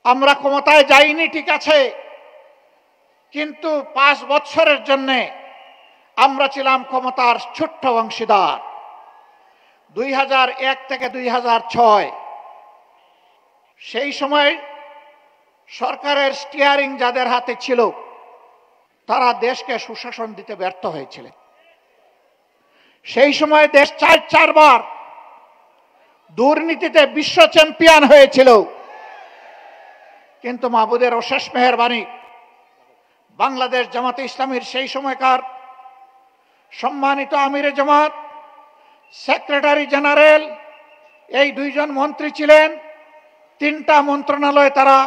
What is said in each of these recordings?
আমরা ক্ষমতায় যাইনি ঠিক আছে, কিন্তু 5 বছরের জন্য আমরা ছিলাম ক্ষমতার ছোট্ট অংশীদার। 2001 থেকে 2006 সেই সময় সরকারের স্টিয়ারিং যাদের হাতে ছিল তারা দেশকে সুশাসন দিতে ব্যর্থ হয়েছিলেন। সেই সময় দেশ 4 বার দুর্নীতিতে বিশ্ব চ্যাম্পিয়ন হয়েছিল, কিন্তু মাহবুদের অশেষ মেহেরবানি বাংলাদেশ জামাতে ইসলামীর সেই সময়কার সম্মানিত আমিরে জামাত, সেক্রেটারি জেনারেল, এই 2 জন মন্ত্রী ছিলেন। 3টা মন্ত্রণালয়ে তারা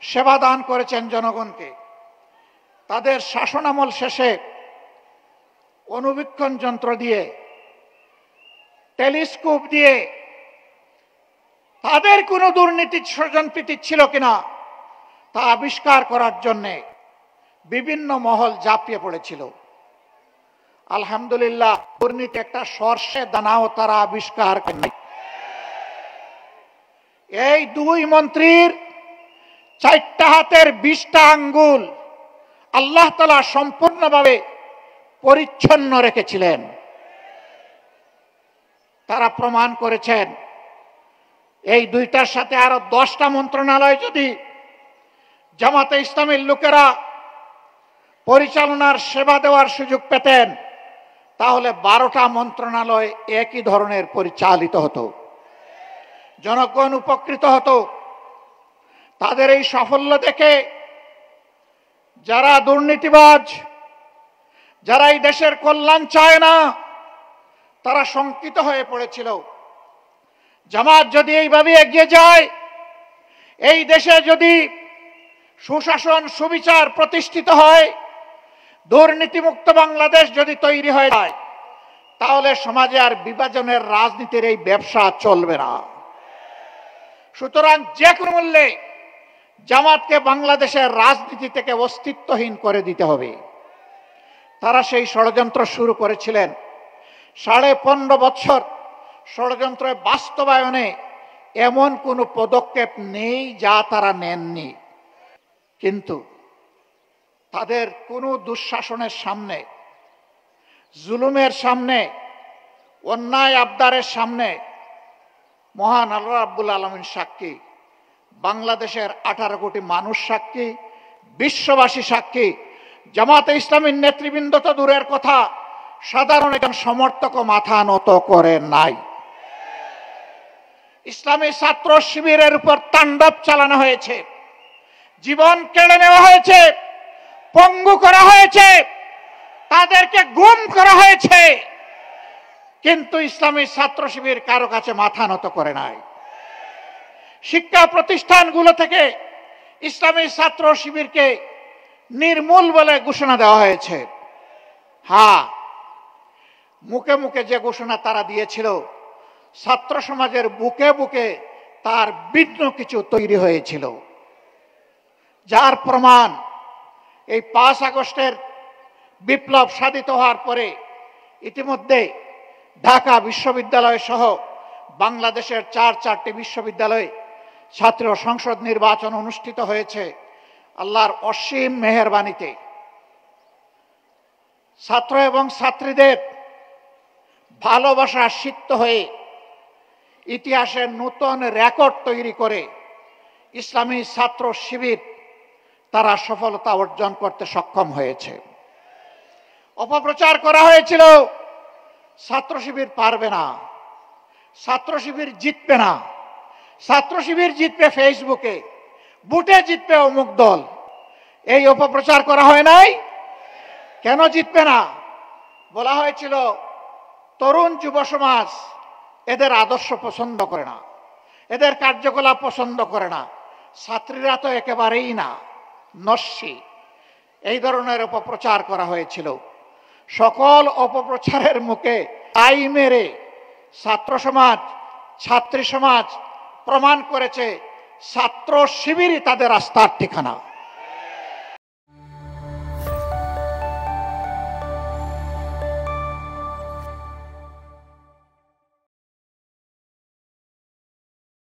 সেবা দান করেছেন জনগণকে। তাদের শাসনামল শেষে অনুবীক্ষণ যন্ত্র দিয়ে, টেলিস্কোপ দিয়ে তাদের কোনো দুর্নীতি স্বজনপ্রীতি ছিল কিনা তা আবিষ্কার করার জন্য বিভিন্ন মহল ঝাঁপিয়ে পড়েছিল। আলহামদুলিল্লাহ, দুর্নীতি একটা সর্ষে দানাও তারা আবিষ্কার করেনি। এই 2 মন্ত্রীর 4টা হাতের 20টা আঙ্গুল আল্লাহ তাআলা সম্পূর্ণভাবে পরিচ্ছন্ন রেখেছিলেন। তারা প্রমাণ করেছেন এই 2টার সাথে আরো 10টা মন্ত্রণালয় যদি জামাতে ইসলামীর লোকেরা পরিচালনার সেবা দেওয়ার সুযোগ পেতেন তাহলে 12টা মন্ত্রণালয় একই ধরনের পরিচালিত হতো, জনগণ উপকৃত হতো। তাদের এই সাফল্য দেখে যারা দুর্নীতিবাজ, যারা এই দেশের কল্যাণ চায় না, তারা শঙ্কিত হয়ে পড়েছিল। জামাত যদি এইভাবে এগিয়ে যায়, এই দেশে যদি সুশাসন সুবিচার প্রতিষ্ঠিত হয়, দুর্নীতিমুক্ত বাংলাদেশ যদি তৈরি হয়ে যায়, তাহলে সমাজে আর বিভাজনের রাজনীতির এই ব্যবসা চলবে না। সুতরাং যে কোনো মূল্যে জামাতকে বাংলাদেশের রাজনীতি থেকে অস্তিত্বহীন করে দিতে হবে। তারা সেই ষড়যন্ত্র শুরু করেছিলেন। 15.5 বছর ষড়যন্ত্রের বাস্তবায়নে এমন কোনো পদক্ষেপ নেই যা তারা নেননি। কিন্তু তাদের কোনো দুঃশাসনের সামনে, জুলুমের সামনে, অন্যায় আবদারের সামনে মহান আল্লাহ রাব্বুল আলামিন সাক্ষী, বাংলাদেশের 18 কোটি মানুষ সাক্ষী, বিশ্ববাসী সাক্ষী, জামাতে ইসলামীর নেতৃবৃন্দ তো দূরের কথা, সাধারণ একজন সমর্থক মাথা নত করে নাই। ইসলামী ছাত্র শিবিরের উপর তাণ্ডব চালানো হয়েছে, জীবন কেড়ে নেওয়া হয়েছে, পঙ্গু করা হয়েছে, তাদেরকে গুম করা হয়েছে, কিন্তু ইসলামী ছাত্র শিবির কারো কাছে মাথা নত করে নাই। শিক্ষা প্রতিষ্ঠানগুলো থেকে ইসলামী ছাত্র শিবিরকে নির্মূল বলে ঘোষণা দেওয়া হয়েছে। হ্যাঁ, মুখে মুখে যে ঘোষণা তারা দিয়েছিল, ছাত্র সমাজের বুকে বুকে তার ভিন্ন কিছু তৈরি হয়েছিল, যার প্রমাণ এই 5 আগস্টের বিপ্লব সাধিত হওয়ার পরে ইতিমধ্যে ঢাকা বিশ্ববিদ্যালয় সহ বাংলাদেশের 4টি বিশ্ববিদ্যালয়ে ছাত্র সংসদ নির্বাচন অনুষ্ঠিত হয়েছে। আল্লাহর অসীম মেহেরবানিতে ছাত্র এবং ছাত্রীদের ভালোবাসা সিক্ত হয়ে ইতিহাসের নতুন রেকর্ড তৈরি করে ইসলামী ছাত্র শিবির তারা সফলতা অর্জন করতে সক্ষম হয়েছে। অপপ্রচার করা হয়েছিল ছাত্র শিবির পারবে না, ছাত্র শিবির জিতবে না, ছাত্র শিবির জিতবে ফেসবুকে, বুটে জিতবে অমুক দল। এই অপপ্রচার করা হয় নাই? কেন জিতবে না? বলা হয়েছিল তরুণ যুব সমাজ এদের আদর্শ পছন্দ করে না, এদের কার্যকলাপ পছন্দ করে না, ছাত্রীরা তো একেবারেই না, নস্যি। এই ধরনের অপপ্রচার করা হয়েছিল। সকল অপপ্রচারের মুখে আই মেরে ছাত্র সমাজ, ছাত্রী সমাজ প্রমাণ করেছে ছাত্র শিবিরই তাদের আস্থার ঠিকানা।